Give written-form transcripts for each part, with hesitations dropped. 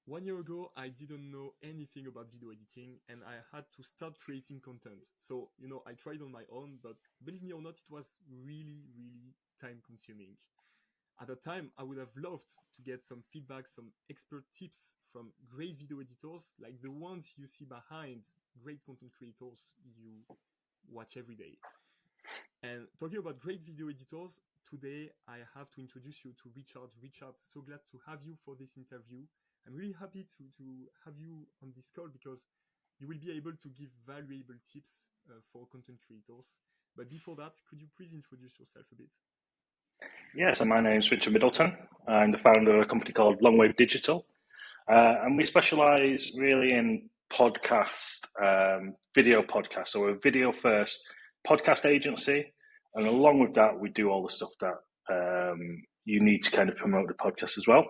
1 year ago, I didn't know anything about video editing and I had to start creating content. So, I tried on my own, but believe me or not, it was really, really time consuming. At the time, I would have loved to get some feedback, some expert tips from great video editors, like the ones you see behind great content creators you watch every day. And talking about great video editors, today I have to introduce you to Richard. Richard, so glad to have you for this interview. I'm really happy to have you on this call because you will be able to give valuable tips for content creators. But before that, could you please introduce yourself a bit? Yeah, so my name's Richard Middleton. I'm the founder of a company called Longwave Digital. And we specialize really in podcast, video podcasts. So we're a video first podcast agency. And along with that, we do all the stuff that you need to kind of promote the podcast as well.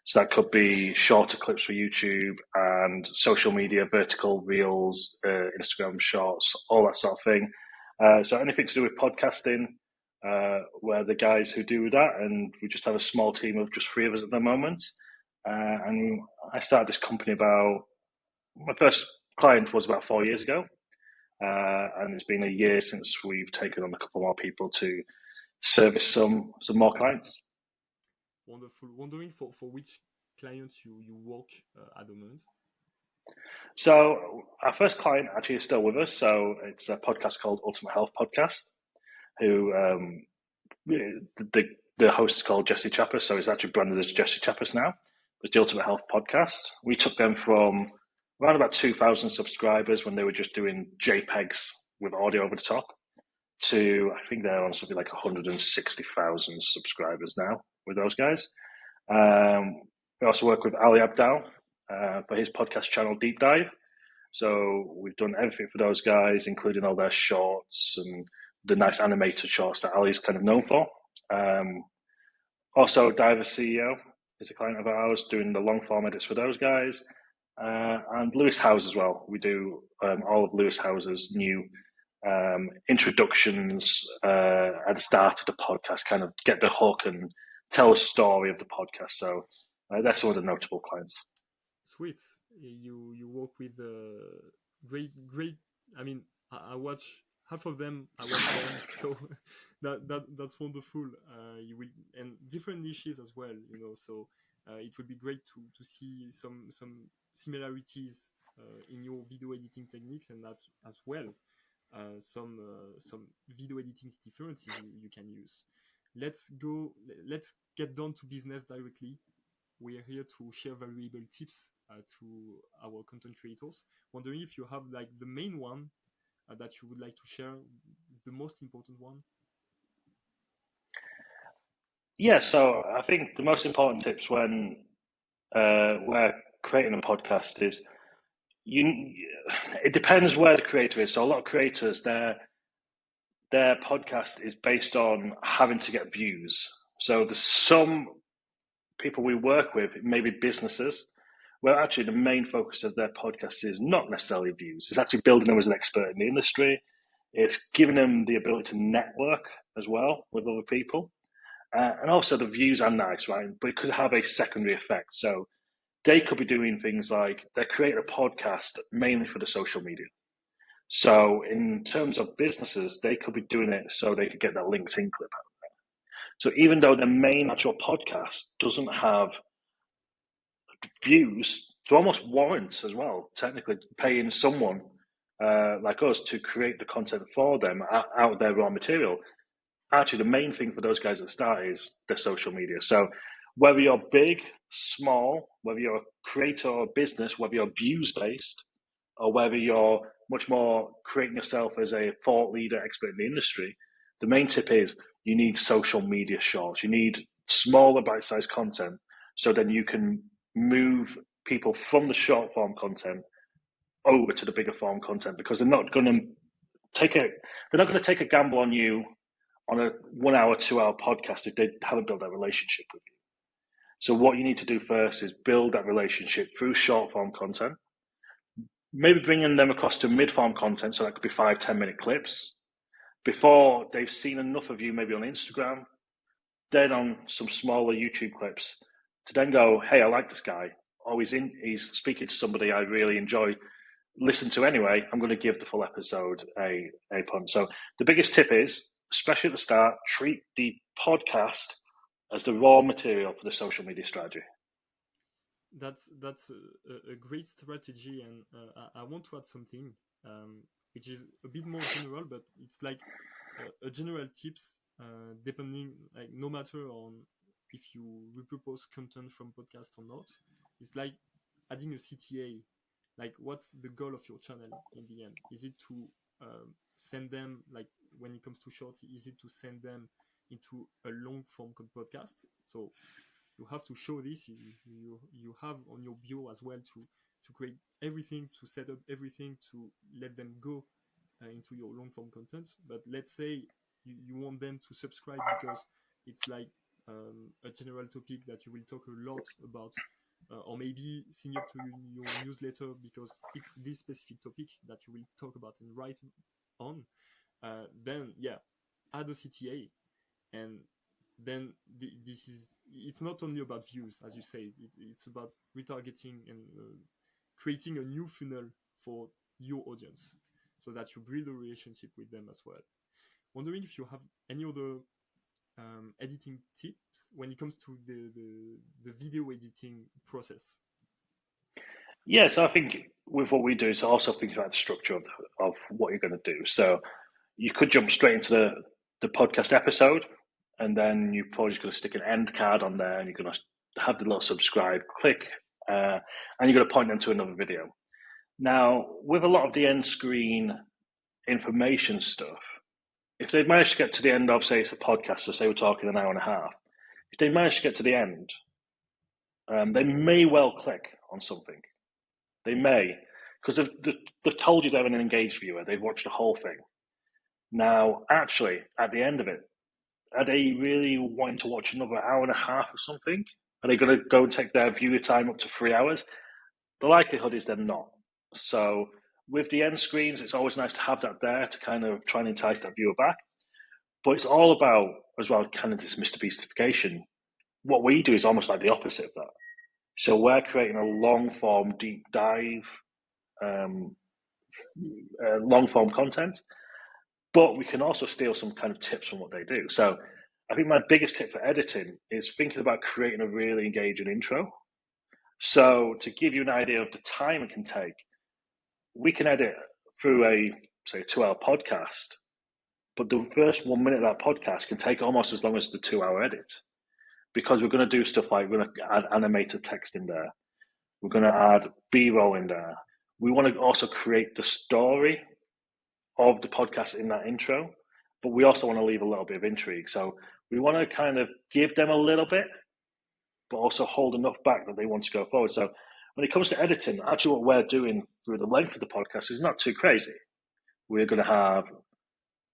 So that could be shorter clips for YouTube and social media, vertical reels, Instagram shorts, all that sort of thing. So anything to do with podcasting, we're the guys who do that. And we just have a small team of just 3 of us at the moment. And I started this company my first client was about 4 years ago. And it's been a year since we've taken on a couple more people to service some more clients. Wonderful. Wondering for which clients you work at the moment? So our first client actually is still with us. So it's a podcast called Ultimate Health Podcast, who the host is called Jesse Chappers. So it's actually branded as Jesse Chappers now. It's the Ultimate Health Podcast. We took them from around about 2,000 subscribers when they were just doing JPEGs with audio over the top to, I think they're on something like 160,000 subscribers now with those guys. We also work with Ali Abdaal for his podcast channel Deep Dive. So we've done everything for those guys, including all their shorts and the nice animated shorts that Ali's kind of known for. Also, Diver CEO is a client of ours, doing the long form edits for those guys. And Lewis Howes as well. We do all of Lewis Howes's new introductions at the start of the podcast, kind of get the hook and tell a story of the podcast. So that's one of the notable clients. Sweet. You work with great. I mean, I watch half of them. I watch them, so that's wonderful. You will and different niches as well. So it would be great to see some similarities in your video editing techniques and that as well. Some video editing differences you can use. Let's get down to business directly. We are here to share valuable tips to our content creators. Wondering if you have like the main one that you would like to share, the most important one. Yeah, so I think the most important tips when we're creating a podcast is it depends where the creator is. So a lot of creators, their podcast is based on having to get views. So there's some people we work with, maybe businesses, where actually the main focus of their podcast is not necessarily views. It's actually building them as an expert in the industry. It's giving them the ability to network as well with other people. And also the views are nice, right? But it could have a secondary effect. So they could be doing things like they create a podcast mainly for the social media. So in terms of businesses, they could be doing it so they could get that LinkedIn clip out there. So even though the main actual podcast doesn't have views, to almost warrants as well, technically paying someone like us to create the content for them out of their raw material. Actually, the main thing for those guys at the start is their social media. So whether you're big, small, whether you're a creator or a business, whether you're views based, or whether you're much more creating yourself as a thought leader, expert in the industry, the main tip is you need social media shorts. You need smaller bite-sized content so then you can move people from the short form content over to the bigger form content, because they're not going to take a gamble on you on a 1 hour, 2 hour podcast if they haven't built that relationship with you. So what you need to do first is build that relationship through short form content, maybe bringing them across to mid form content. So that could be 5-10 minute clips before they've seen enough of you, maybe on Instagram, then on some smaller YouTube clips to then go, hey, I like this guy, or he's speaking to somebody I really enjoy listen to anyway, I'm going to give the full episode a punt. So the biggest tip is, especially at the start, treat the podcast as the raw material for the social media strategy. That's a great strategy, and I want to add something, which is a bit more general, but it's like a general tips, depending, like, no matter on if you repurpose content from podcast or not. It's like adding a CTA. Like, what's the goal of your channel in the end? Is it to send them, like, when it comes to shorts, is it to send them into a long form podcast? So you have to show this. You have on your bio as well to create everything, to set up everything, to let them go into your long form content. But let's say you want them to subscribe because it's like a general topic that you will talk a lot about, or maybe sign up to your newsletter because it's this specific topic that you will talk about and write on. Then yeah, add a CTA, and then this is, it's not only about views, as you said, it's about retargeting and creating a new funnel for your audience so that you build a relationship with them as well. Wondering if you have any other editing tips when it comes to the video editing process. Yeah, so I think with what we do is also think about the structure of what you're going to do. So you could jump straight into the podcast episode, and then you're probably just going to stick an end card on there, and you're going to have the little subscribe, click, and you're going to point them to another video. Now, with a lot of the end screen information stuff, if they manage to get to the end of, say, it's a podcast, so say we're talking an hour and a half, if they manage to get to the end, they may well click on something. They may, because they've told you they're an engaged viewer. They've watched the whole thing. Now, actually, at the end of it, are they really wanting to watch another hour and a half or something? Are they going to go and take their viewer time up to 3 hours? The likelihood is they're not. So with the end screens, it's always nice to have that there to kind of try and entice that viewer back. But it's all about, as well, kind of this Mr. Beastification. What we do is almost like the opposite of that. So we're creating a long-form, deep dive, long-form content, but we can also steal some kind of tips from what they do. So I think my biggest tip for editing is thinking about creating a really engaging intro. So to give you an idea of the time it can take, we can edit through say, 2-hour podcast, but the first 1 minute of that podcast can take almost as long as the 2-hour edit, because we're going to do stuff like we're going to add animated text in there. We're going to add B-roll in there. We want to also create the story of the podcast in that intro, but we also want to leave a little bit of intrigue. So we want to kind of give them a little bit, but also hold enough back that they want to go forward. So when it comes to editing, actually what we're doing through the length of the podcast is not too crazy. We're going to have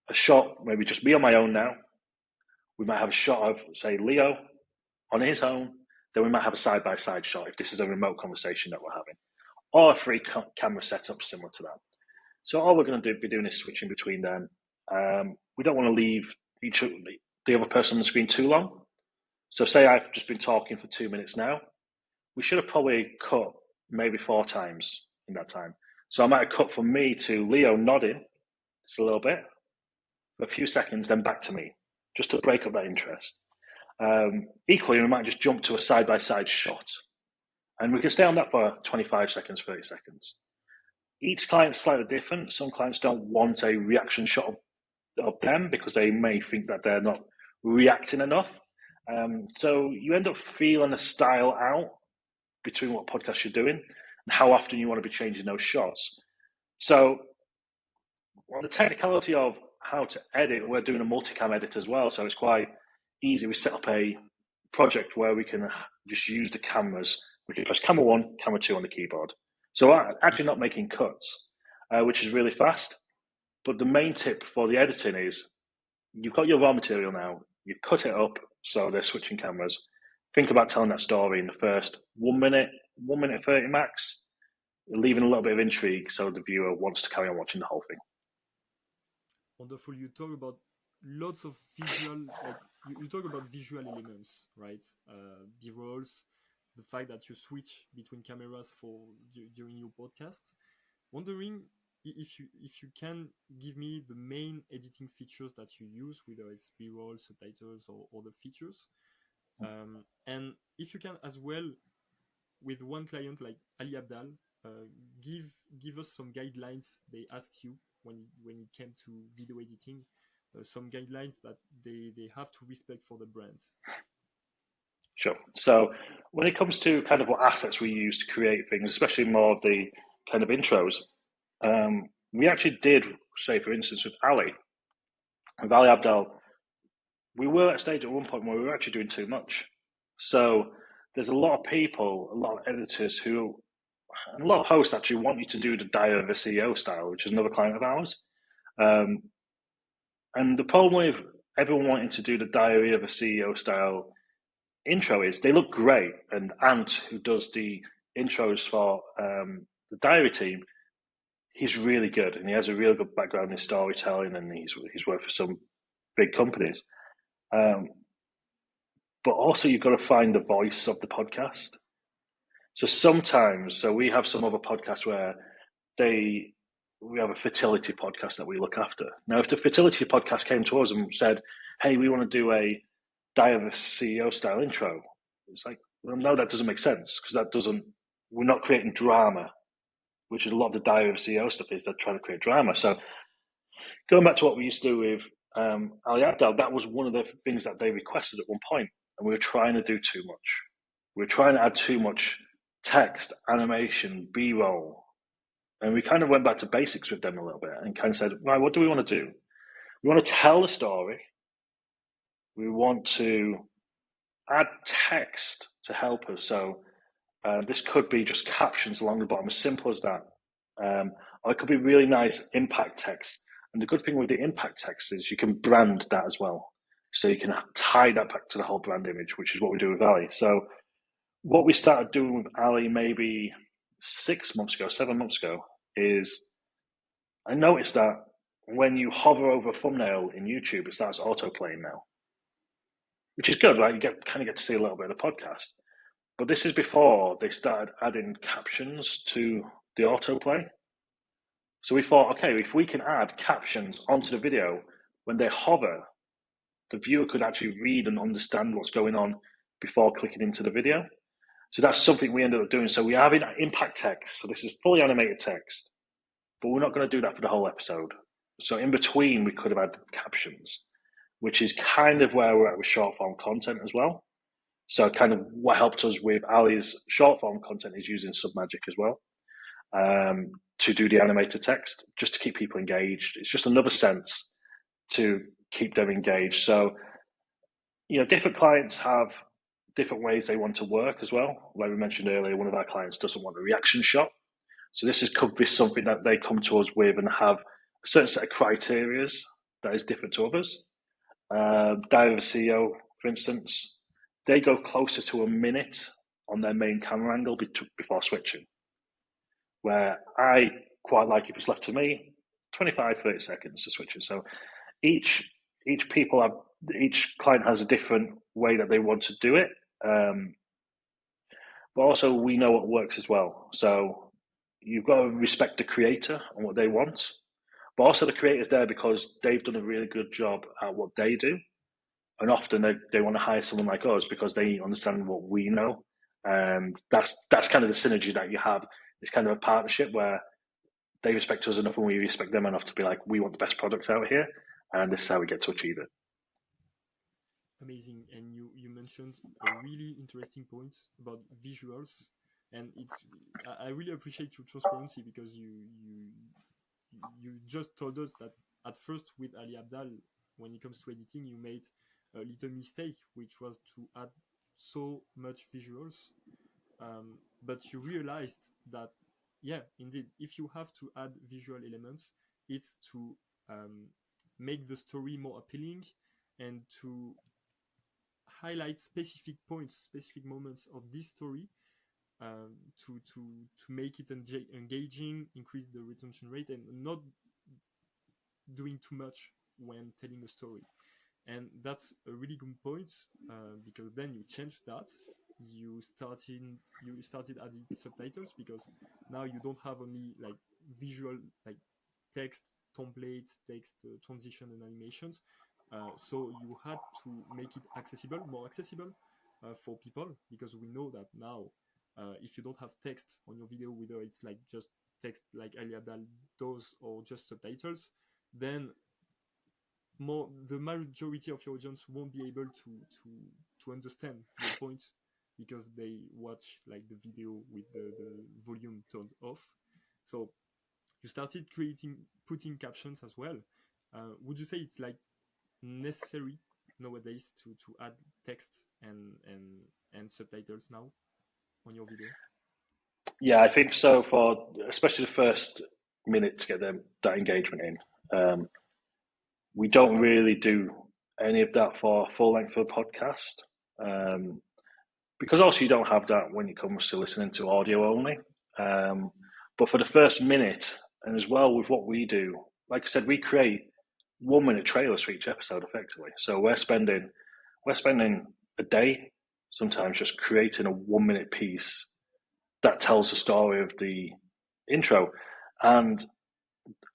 a shot, maybe just me on my own now. We might have a shot of, say, Leo on his own. Then we might have a side-by-side shot if this is a remote conversation that we're having, or a free camera setup similar to that. So all we're going to be doing is switching between them. We don't want to leave the other person on the screen too long. So say I've just been talking for 2 minutes now. We should have probably cut maybe 4 times in that time. So I might have cut from me to Leo nodding just a little bit, for a few seconds, then back to me, just to break up that interest. Equally, we might just jump to a side-by-side shot, and we can stay on that for 25 seconds, 30 seconds. Each client's slightly different. Some clients don't want a reaction shot of them because they may think that they're not reacting enough. So you end up feeling a style out between what podcast you're doing and how often you want to be changing those shots. So on the technicality of how to edit, we're doing a multicam edit as well. So it's quite easy. We set up a project where we can just use the cameras. We can press camera 1, camera 2 on the keyboard. So actually not making cuts, which is really fast. But the main tip for the editing is you've got your raw material now. You've cut it up so they're switching cameras. Think about telling that story in the first 1 minute, 30 max, leaving a little bit of intrigue so the viewer wants to carry on watching the whole thing. Wonderful. You talk about lots of visual, like you talk about visual elements, right? B-rolls, the fact that you switch between cameras during your podcasts. Wondering if you can give me the main editing features that you use, whether it's B-roll, subtitles, or other features, and if you can as well, with one client like Ali Abdaal, uh, give us some guidelines they asked you when it came to video editing, some guidelines that they have to respect for the brands. Sure. So when it comes to kind of what assets we use to create things, especially more of the kind of intros, we actually did, say, for instance, with Ali Abdal, we were at a stage at one point where we were actually doing too much. So there's a lot of people, a lot of editors who, and a lot of hosts actually want you to do the Diary of a CEO style, which is another client of ours. Um, and the problem with everyone wanting to do the Diary of a CEO style intro is they look great. And Ant, who does the intros for the Diary team, he's really good, and he has a really good background in storytelling, and he's worked for some big companies. But also, you've got to find the voice of the podcast. So sometimes, we have some other podcasts where we have a fertility podcast that we look after. Now, if the fertility podcast came to us and said, "Hey, we want to do a Diary of a CEO style intro," it's like, well, no, that doesn't make sense, because we're not creating drama, which is a lot of the Diary of a CEO stuff is they're trying to create drama. So going back to what we used to do with Ali Abdaal, that was one of the things that they requested at one point, and we were trying to do too much. We were trying to add too much text, animation, B-roll, and we kind of went back to basics with them a little bit and kind of said, right, what do we want to do? We want to tell a story. We want to add text to help us. So this could be just captions along the bottom, as simple as that. Or it could be really nice impact text. And the good thing with the impact text is you can brand that as well. So you can tie that back to the whole brand image, which is what we do with Ali. So what we started doing with Ali maybe 7 months ago, is I noticed that when you hover over a thumbnail in YouTube, it starts auto-playing now, which is good, right? You kind of get to see a little bit of the podcast. But this is before they started adding captions to the autoplay. So we thought, okay, if we can add captions onto the video, when they hover, the viewer could actually read and understand what's going on before clicking into the video. So that's something we ended up doing. So we have impact text. So this is fully animated text, but we're not going to do that for the whole episode. So in between, we could have added captions, which is kind of where we're at with short form content as well. So kind of what helped us with Ali's short form content is using Submagic as well, to do the animated text, just to keep people engaged. It's just another sense to keep them engaged. So, different clients have different ways they want to work as well. Like we mentioned earlier, one of our clients doesn't want a reaction shot. So this could be something that they come to us with and have a certain set of criteria that is different to others. Diary of a CEO, for instance, they go closer to a minute on their main camera angle before switching, where I quite like, if it's left to me, 25, 30 seconds to switching. So each client has a different way that they want to do it. But also we know what works as well. So you've got to respect the creator and what they want, but also the creator's there because they've done a really good job at what they do. And often they want to hire someone like us because they understand what we know. And that's kind of the synergy that you have. It's kind of a partnership where they respect us enough and we respect them enough to be like, we want the best products out here, and this is how we get to achieve it. Amazing. And you mentioned a really interesting point about visuals, and I really appreciate your transparency, because you just told us that at first with Ali Abdaal, when it comes to editing, you made a little mistake, which was to add so much visuals, but you realized that, yeah, indeed, if you have to add visual elements, it's to make the story more appealing and to highlight specific points, specific moments of this story, to make it engaging, increase the retention rate, and not doing too much when telling a story. And that's a really good point, because then you change that, you started adding subtitles, because now you don't have only like visual, like text templates, text transition and animations. So you had to make it accessible, more accessible for people, because we know that now, if you don't have text on your video, whether it's like just text like Ali Abdaal does or just subtitles, then the majority of your audience won't be able to understand your point, because they watch like the video with the volume turned off. So you started putting captions as well. Would you say it's like necessary nowadays to add text and subtitles now on your video? Yeah, I think so. For especially the first minute to get that engagement in, we don't really do any of that for full length of the podcast, because also you don't have that when it comes to listening to audio only. But for the first minute, and as well with what we do, like I said, we create 1 minute trailers for each episode effectively. So we're spending a day sometimes just creating a 1 minute piece that tells the story of the intro. And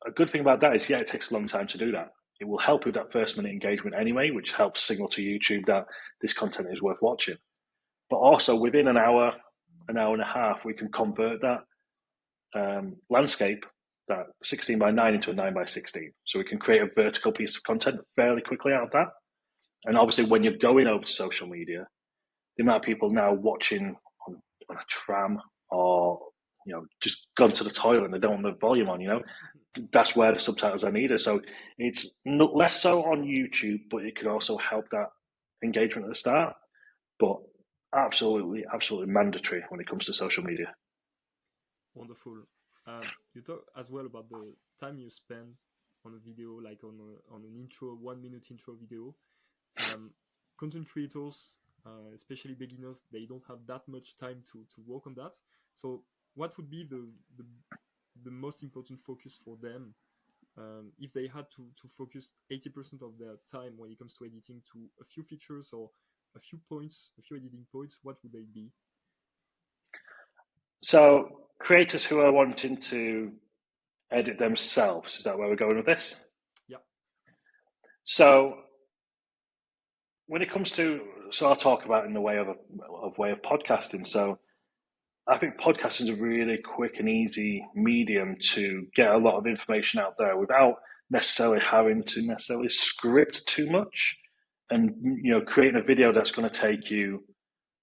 a good thing about that is, yeah, it takes a long time to do that. It will help with that first minute engagement anyway, which helps signal to YouTube that this content is worth watching. But also within an hour and a half, we can convert that landscape, that 16 by 9 into a 9 by 16. So we can create a vertical piece of content fairly quickly out of that. And obviously when you're going over to social media, the amount of people now watching on a tram, or just gone to the toilet and they don't want the volume on, that's where the subtitles are needed. So it's less so on YouTube, but it can also help that engagement at the start. But absolutely mandatory when it comes to social media. Wonderful. You talk as well about the time you spend on a video, like on an intro, 1 minute intro video. Content creators, especially beginners, they don't have that much time to work on that. So what would be the most important focus for them, if they had to focus 80% of their time when it comes to editing to a few features or a few editing points? What would they be? So creators who are wanting to edit themselves, is that where we're going with this? Yeah. So when it comes to, I'll talk about in the way of podcasting. So I think podcasting is a really quick and easy medium to get a lot of information out there without necessarily having to script too much, and creating a video that's going to take you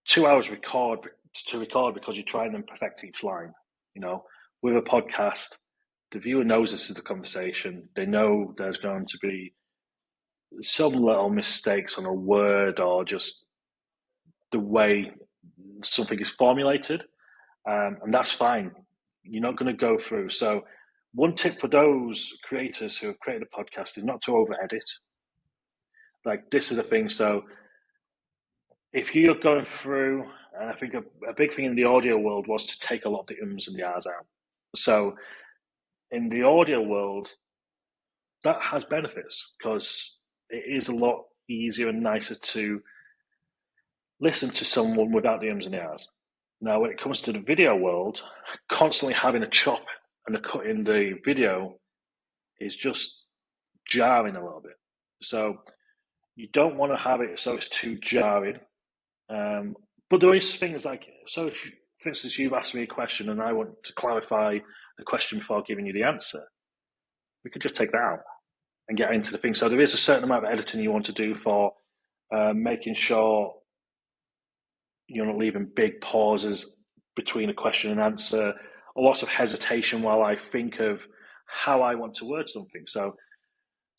2 hours to record because you're trying to perfect each line. With a podcast, the viewer knows this is the conversation. They know there's going to be some little mistakes on a word or just the way something is formulated, and that's fine. You're not going to go through. So one tip for those creators who have created a podcast is not to over edit. Like, this is the thing. So if you're going through, and I think a big thing in the audio world was to take a lot of the ums and the ahs out. So in the audio world, that has benefits because it is a lot easier and nicer to listen to someone without the ums and the ahs. Now, when it comes to the video world, constantly having a chop and a cut in the video is just jarring a little bit. So you don't want to have it so it's too jarring. But there is things like, so if, for instance, you've asked me a question and I want to clarify the question before giving you the answer, we could just take that out and get into the thing. So there is a certain amount of editing you want to do for making sure you're not leaving big pauses between a question and answer, or lots of hesitation while I think of how I want to word something. So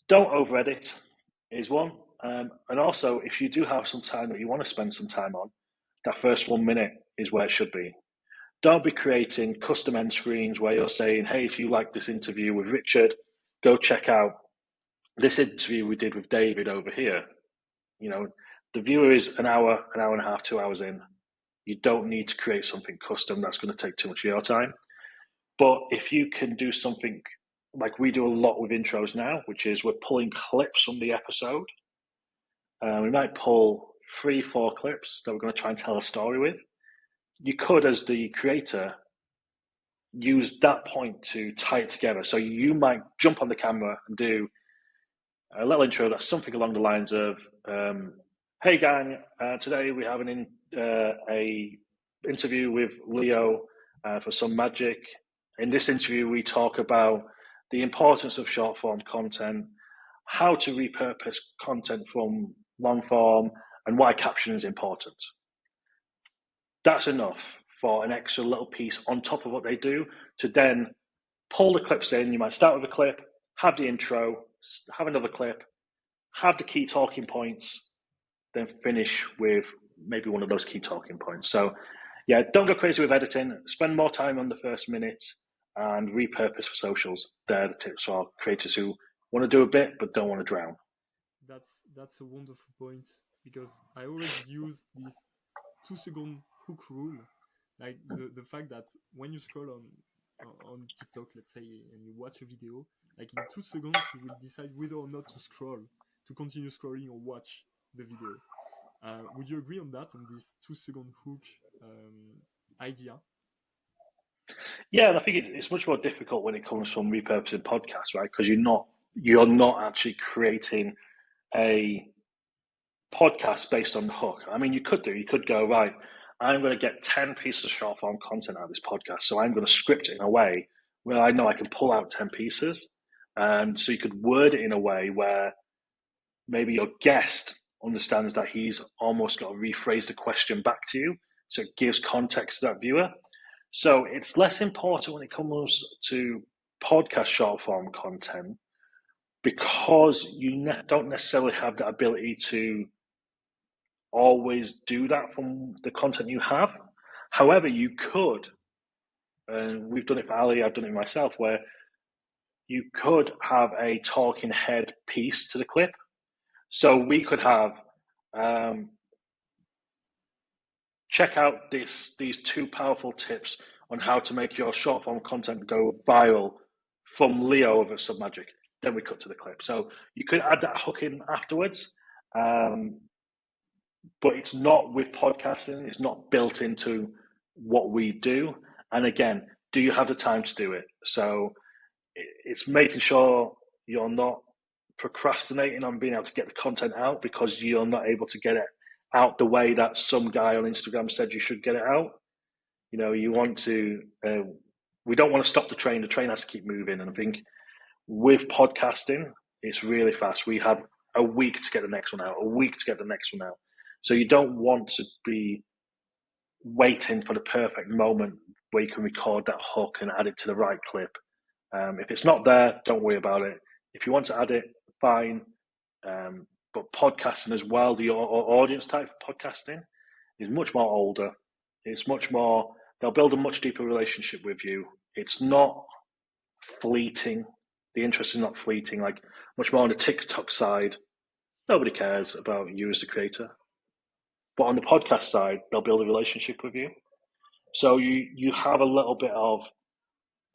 don't over edit is one. And also, if you do have some time that you want to spend some time on, that first 1 minute is where it should be. Don't be creating custom end screens where you're saying, hey, if you like this interview with Richard, go check out this interview we did with David over here. The viewer is an hour and a half, 2 hours in. You don't need to create something custom that's going to take too much of your time. But if you can do something like we do a lot with intros now, which is we're pulling clips from the episode. We might pull 3-4 clips that we're going to try and tell a story with. You could, as the creator, use that point to tie it together. So you might jump on the camera and do a little intro that's something along the lines of, "Hey gang, today we have a interview with Leo for some magic. In this interview, we talk about the importance of short form content, how to repurpose content from long form, and why caption is important." That's enough for an extra little piece on top of what they do to then pull the clips in. You might start with a clip, have the intro, have another clip, have the key talking points, then finish with maybe one of those key talking points. So yeah, don't go crazy with editing. Spend more time on the first minute and repurpose for socials. They're the tips for creators who want to do a bit but don't want to drown. That's a wonderful point, because I always use this 2-second hook rule, like the fact that when you scroll on TikTok, let's say, and you watch a video, like in 2 seconds you will decide whether or not to scroll, to continue scrolling or watch the video. Would you agree on that, on this 2-second hook idea? Yeah, and I think it's much more difficult when it comes from repurposing podcasts, right? Because you're not actually creating a podcast based on the hook. I mean, you could go, right, I'm going to get 10 pieces of short form content out of this podcast, so I'm going to script it in a way where I know I can pull out 10 pieces. So you could word it in a way where maybe your guest understands that he's almost got to rephrase the question back to you, so it gives context to that viewer. So it's less important when it comes to podcast short form content, because you don't necessarily have that ability to always do that from the content you have. However, you could, and we've done it for Ali, I've done it myself, where you could have a talking head piece to the clip. So we could have, check out these 2 powerful tips on how to make your short form content go viral from Leo of Submagic. Then we cut to the clip. So you could add that hook in afterwards, but it's not with podcasting. It's not built into what we do. And again, do you have the time to do it? So it's making sure you're not procrastinating on being able to get the content out because you're not able to get it out the way that some guy on Instagram said you should get it out. You know, you want to, we don't want to stop the train. The train has to keep moving. And I think with podcasting, it's really fast. We have a week to get the next one out, a week to get the next one out. So you don't want to be waiting for the perfect moment where you can record that hook and add it to the right clip. If it's not there, don't worry about it. If you want to add it, fine. But podcasting as well, the audience type of podcasting is much more older. It's much more, they'll build a much deeper relationship with you. It's not fleeting. The interest is not fleeting, like much more on the TikTok side. Nobody cares about you as the creator. But on the podcast side, they'll build a relationship with you. So you have a little bit of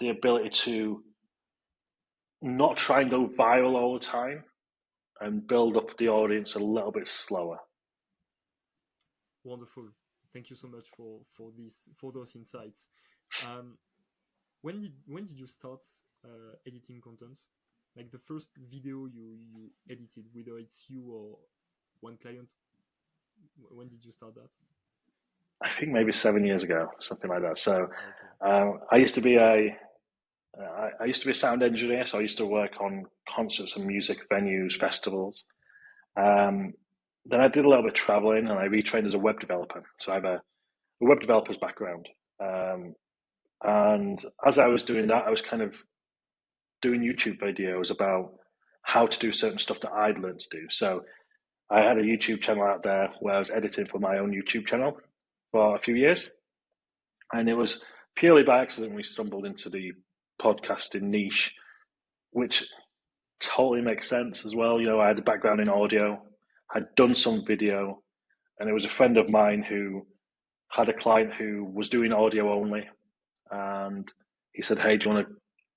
the ability to not try and go viral all the time and build up the audience a little bit slower. Wonderful. Thank you so much for those insights. When did you start editing content? Like the first video you edited, whether it's you or one client, when did you start that? I think maybe 7 years ago, something like that. So I used to be a sound engineer, so I used to work on concerts and music venues, festivals. Then I did a little bit of traveling, and I retrained as a web developer. So I have a web developer's background. And as I was doing that, I was kind of doing YouTube videos about how to do certain stuff that I'd learned to do. So I had a YouTube channel out there where I was editing for my own YouTube channel for a few years. And it was purely by accident we stumbled into the podcasting niche, which totally makes sense as well. You know, I had a background in audio, had done some video, and it was a friend of mine who had a client who was doing audio only. And he said, "Hey, do you want to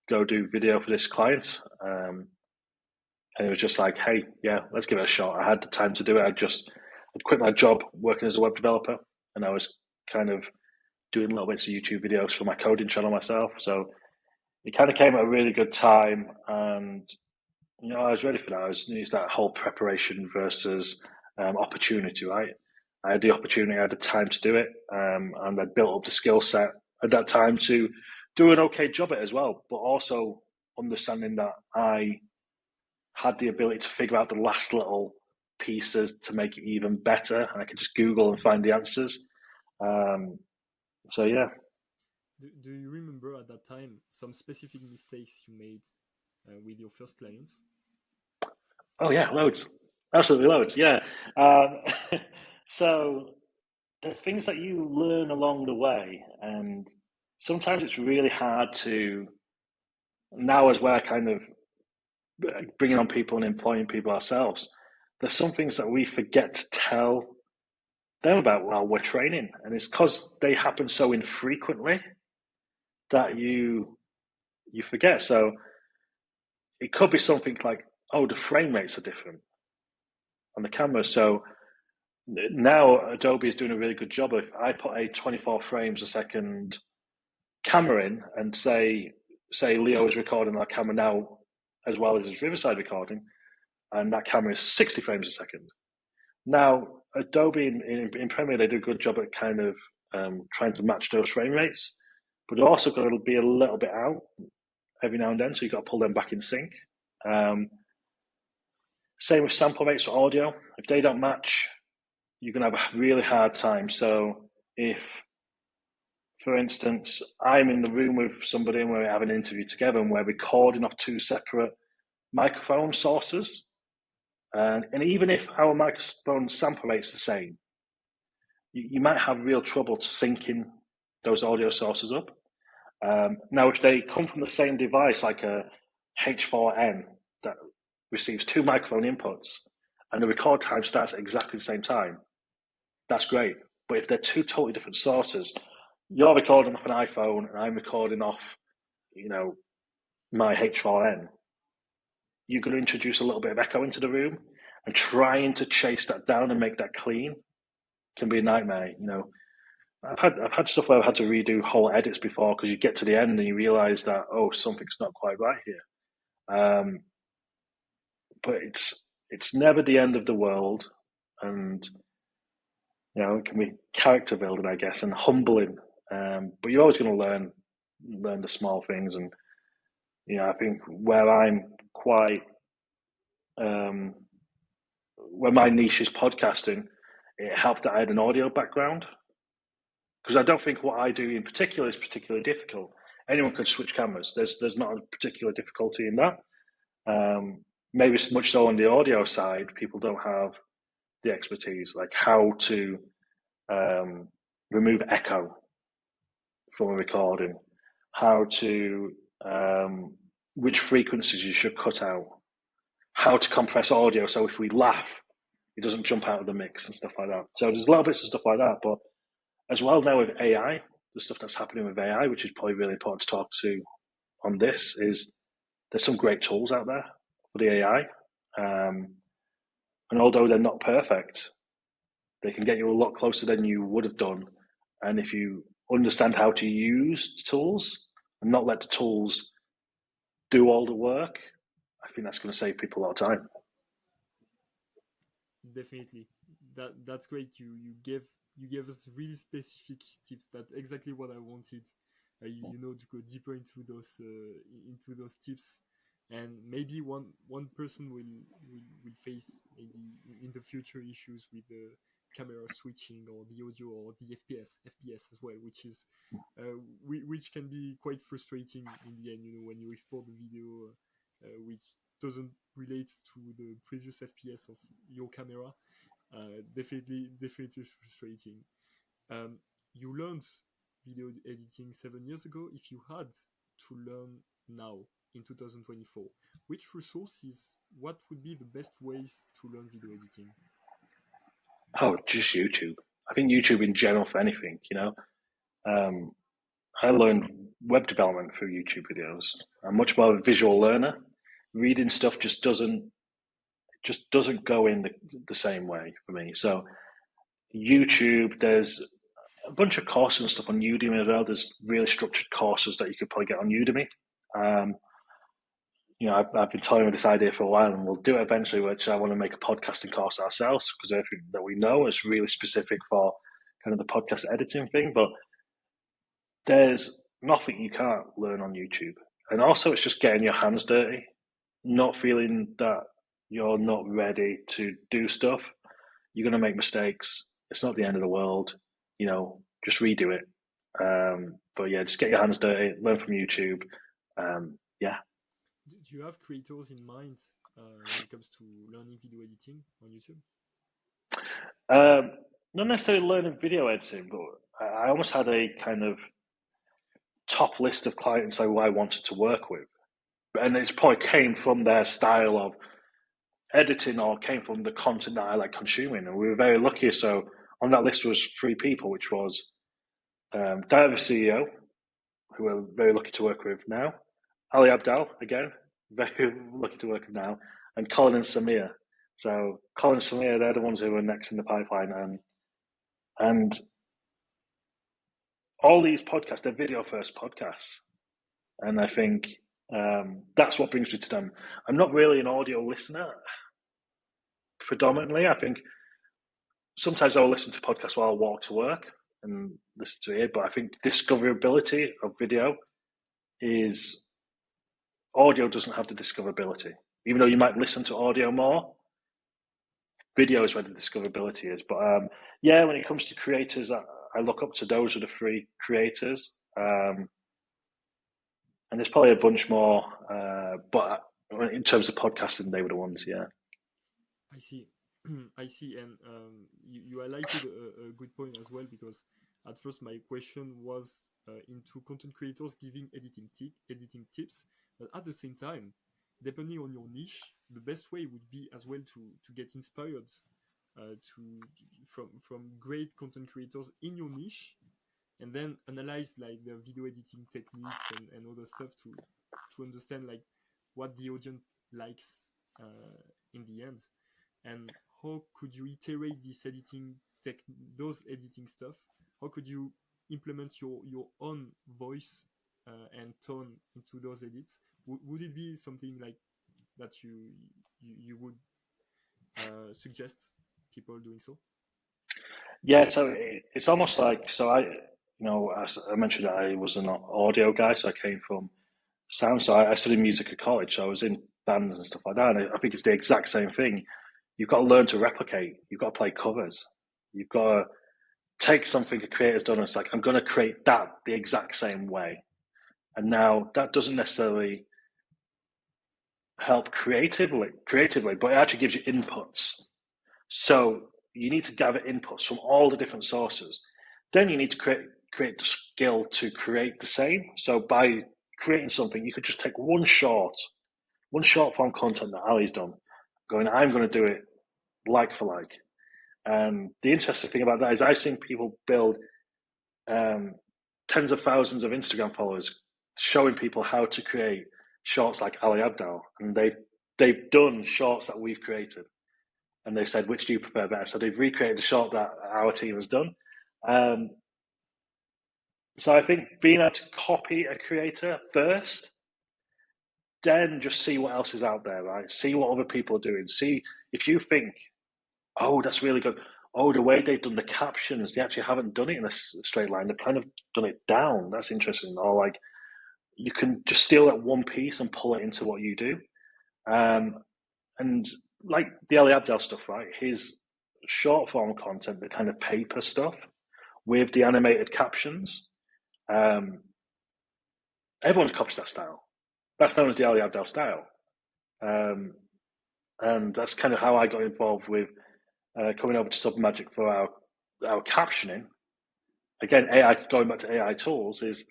go do video for this client?" And it was just like, "Hey, yeah, let's give it a shot." I had the time to do it. I I'd quit my job working as a web developer, and I was kind of doing little bits of YouTube videos for my coding channel myself. So it kind of came at a really good time, and I was ready for that. It's that whole preparation versus opportunity, right? I had the opportunity, I had the time to do it, and I built up the skill set at that time to do an okay job at it as well, but also understanding that I had the ability to figure out the last little pieces to make it even better, and I could just Google and find the answers. So yeah. Do you remember at that time some specific mistakes you made with your first clients? Oh yeah, loads, absolutely loads. Yeah. So there's things that you learn along the way, and sometimes it's really hard to now as we're kind of bringing on people and employing people ourselves. There's some things that we forget to tell them about while we're training, and it's because they happen so infrequently that you forget. So it could be something like, oh, the frame rates are different on the camera. So now Adobe is doing a really good job. If I put a 24 frames a second camera in and say Leo is recording that camera now as well as his Riverside recording, and that camera is 60 frames a second. Now Adobe in Premiere, they do a good job at kind of trying to match those frame rates, but they're also got to be a little bit out every now and then, so you've got to pull them back in sync. Same with sample rates for audio. If they don't match, you're going to have a really hard time. So if, for instance, I'm in the room with somebody and we're having an interview together and we're recording off two separate microphone sources, and even if our microphone sample rate's the same, you might have real trouble syncing those audio sources up. Now, if they come from the same device, like a H4n that receives two microphone inputs, and the record time starts at exactly the same time, that's great. But if they're two totally different sources, you're recording off an iPhone and I'm recording off, my H4n, you're going to introduce a little bit of echo into the room, and trying to chase that down and make that clean can be a nightmare. I've had stuff where I've had to redo whole edits before because you get to the end and you realize that, oh, something's not quite right here. But it's never the end of the world, and it can be character building, I guess, and humbling. But you're always going to learn the small things, and I think where I'm quite where my niche is podcasting, it helped that I had an audio background, because I don't think what I do in particular is particularly difficult. Anyone could switch cameras. There's not a particular difficulty in that. Maybe much so on the audio side, people don't have the expertise, like how to remove echo from a recording, how to which frequencies you should cut out, how to compress audio so if we laugh, it doesn't jump out of the mix and stuff like that. So there's a lot of bits of stuff like that, but as well now with AI, the stuff that's happening with AI, which is probably really important to talk to on this, is there's some great tools out there for the AI. And although they're not perfect, they can get you a lot closer than you would have done. And if you understand how to use the tools and not let the tools do all the work, I think that's going to save people a lot of time. Definitely, that's great. You gave us really specific tips. That's exactly what I wanted. To go deeper into those tips, and maybe one person will face maybe in the future issues with the camera switching or the audio or the FPS as well, which can be quite frustrating in the end. When you export the video, which doesn't relate to the previous FPS of your camera. Definitely frustrating. You learned video editing 7 years ago. If you had to learn now in 2024, what would be the best ways to learn video editing? Oh, just YouTube. I think YouTube in general for anything, I learned web development through YouTube videos. I'm much more of a visual learner. Reading stuff just doesn't go in the same way for me. So YouTube. There's a bunch of courses and stuff on Udemy as well. There's really structured courses that you could probably get on Udemy. I've been toying with this idea for a while, and we'll do it eventually, which I want to make a podcasting course ourselves, because everything that we know is really specific for kind of the podcast editing thing. But there's nothing you can't learn on YouTube. And also, it's just getting your hands dirty, not feeling that you're not ready to do stuff. You're going to make mistakes. It's not the end of the world. Just redo it. But yeah, just get your hands dirty, learn from YouTube. Yeah. Do you have creators in mind when it comes to learning video editing on YouTube? Not necessarily learning video editing, but I almost had a kind of top list of clients who I wanted to work with. And it probably came from their style of editing, or came from the content that I like consuming. And we were very lucky. So on that list was 3 people, which was Diver CEO, who we're very lucky to work with now, Ali Abdaal, again, very lucky to work with now, and Colin and Samir. So Colin and Samir, they're the ones who are next in the pipeline. And all these podcasts, they're video first podcasts. And I think that's what brings me to them. I'm not really an audio listener predominantly. I think sometimes I'll listen to podcasts while I walk to work and listen to it, but I think discoverability of video is, audio doesn't have the discoverability. Even though you might listen to audio more, video is where the discoverability is. But yeah, when it comes to creators, I look up to those are the 3 creators. And there's probably a bunch more, but in terms of podcasting, they were the ones, yeah. I see. I see. And you highlighted a good point as well, because at first my question was into content creators giving editing tips. But at the same time, depending on your niche, the best way would be as well to get inspired from great content creators in your niche, and then analyze like their video editing techniques and other stuff to understand like what the audience likes in the end, and how could you iterate this those editing stuff. How could you implement your own voice and tone into those edits? Would it be something like that you would suggest people doing so? Yeah, so it's almost like, so as I mentioned, I was an audio guy, so I came from sound. So I studied music at college, so I was in bands and stuff like that. And I think it's the exact same thing. You've got to learn to replicate. You've got to play covers. You've got to take something a creator's done, and it's like, I'm going to create that the exact same way. And now that doesn't necessarily help creatively, but it actually gives you inputs. So you need to gather inputs from all the different sources. Then you need to create the skill to create the same. So by creating something, you could just take one short form content that Ali's done, going, I'm going to do it like for like. And the interesting thing about that is I've seen people build tens of thousands of Instagram followers, showing people how to create shorts like Ali Abdaal. And they've done shorts that we've created. And they've said, which do you prefer better? So they've recreated the short that our team has done. So I think being able to copy a creator first, then just see what else is out there, right? See what other people are doing. See if you think, oh, that's really good. Oh, the way they've done the captions, they actually haven't done it in a straight line. They've kind of done it down. That's interesting. Or like, you can just steal that one piece and pull it into what you do. And like the Ali Abdaal stuff, right? His short form content, the kind of paper stuff with the animated captions, everyone copies that style. That's known as the Ali Abdaal style. And that's kind of how I got involved with coming over to Submagic for our captioning. Again, AI, going back to AI tools, is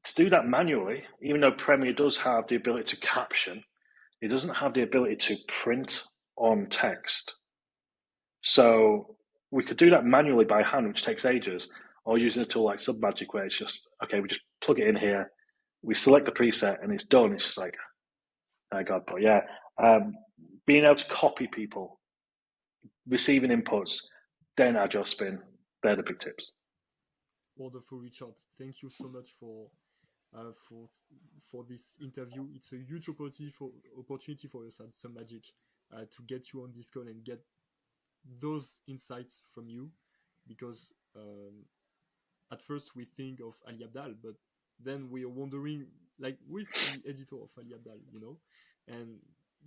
to do that manually. Even though Premiere does have the ability to caption, it doesn't have the ability to print on text. So we could do that manually by hand, which takes ages, or using a tool like Submagic, where it's just, okay, we just plug it in here, we select the preset, and it's done. It's just like, oh God, but yeah, being able to copy people, receiving inputs, then add your spin. They're the big tips. Wonderful, Richard. Thank you so much uh, for for this interview. It's a huge opportunity for us at Some Magic to get you on this call and get those insights from you, because at first we think of Ali Abdaal, but then we are wondering, like, who is the editor of Ali Abdaal, And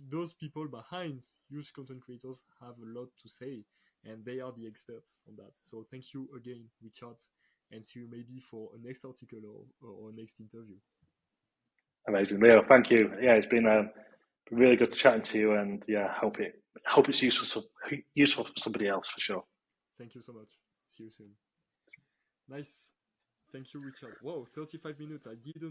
those people behind huge content creators have a lot to say, and they are the experts on that. So thank you again, Richard, and see you maybe for a next article or next interview. Amazing, Leo. Thank you. Yeah, it's been really good chatting to you, and yeah, hope it's useful for somebody else for sure. Thank you so much. See you soon. Nice. Thank you, Richard. Whoa, 35 minutes. I didn't